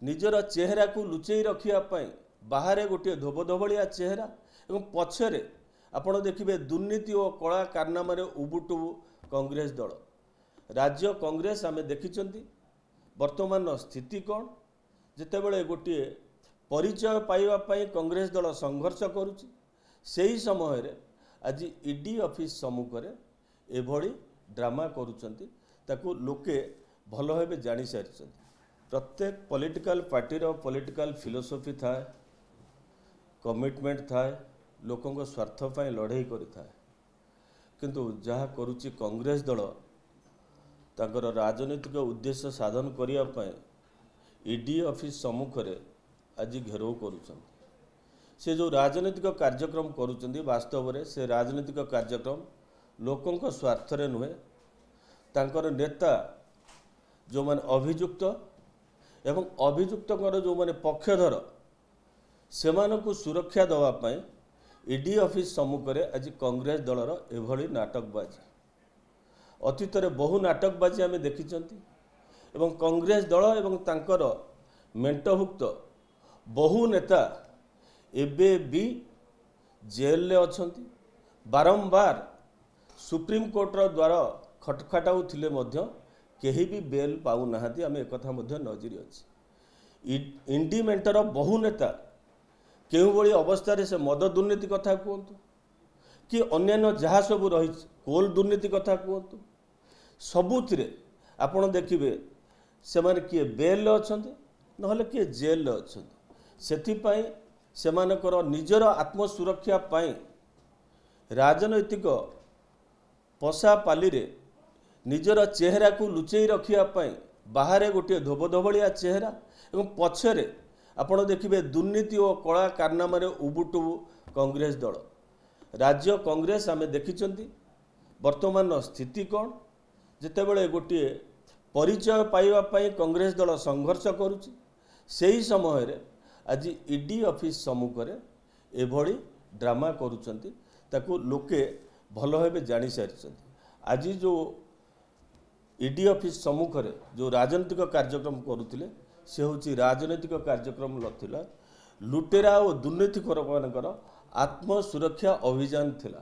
निजर चेहरा को लुचई रखापी बाहर गोटे धोबधोबलिया चेहरा एवं पछरे आपण देखिए दुर्नीति और कला कारनाम उबुटुबु कांग्रेस दल राज्य कांग्रेस आम देखी वर्तमान स्थिति कौन जितेबले गोटे परिचय पाइबापी कांग्रेस दल संघर्ष करुच्ची से समय रे आज ईडी ऑफिस सम्मुख में एभली ड्रामा करुचंती ताकू लोके भल भाव जानी सारी प्रत्येक पॉलिटिकल पार्टी पॉलिटिकल फिलोसफी थाए कमिटमेंट थाए लोकों स्वार्थ पर लड़ाई करें किंतु जहाँ करुच्ची कांग्रेस दल तांकर राजनीतिक उद्देश्य साधन करने ईडी ऑफिस सम्मुख में आज घेराव करुँच से जो राजनीतिक कार्यक्रम करुँच वास्तव में से राजनीतिक कार्यक्रम लोकों स्वार्थ नुहे तांकर नेता जो माने अभियुक्त एवं अभियुक्त जो माने पक्षधर से सुरक्षा देवाई ईडी ऑफिस सम्मुख में आज कांग्रेस दलर एभली नाटकबाजी अतीत में बहु नाटकबाजी आम देखी एवं कांग्रेस दल एवं तांकर मेंटभुक्त बहु नेता एबे भी जेल अच्छी बारंबार सुप्रीम कोर्टर द्वारा खटखटाऊले कहीं भी बेल पाऊना आम एक नजर अच्छी इंडिमेंटर बहु नेता केउ भली अवस्था से मद दुर्नीति कथा कहतु कि अन्यान्य जहाँ सब रही कोल दुर्नीति कथा कहतु सबुति आपड़ देखिए से माने किए बेल अच्छा ना किए जेल अच्छा से निजर आत्मसुरक्षा पाई राजनैतिक पशापाली निजर चेहरा को लुचई रखापी बाहर गोटे धोबधोबलिया चेहरा एवं पछरे आपण देखिए दुर्नीति और कला कारनाम उबुटुबु कांग्रेस दल राज्य कांग्रेस आम देखी वर्तमान स्थिति कौन जितेबले गोटे परिचय पाइबापी कांग्रेस दल संघर्ष करुच्ची से समय रे आज ईडी ऑफिस सम्मुख में एभली ड्रामा करुचंती ताकू लोके भल भाव जानी सारी आज जो ईडी ऑफिस सम्मुख में जो राजनीतिक कार्यक्रम करुले से हूँ राजनैतिक कार्यक्रम नथिला लुटेरा और दुर्नीतिखोर मानकर आत्मसुरक्षा अभियान थिला।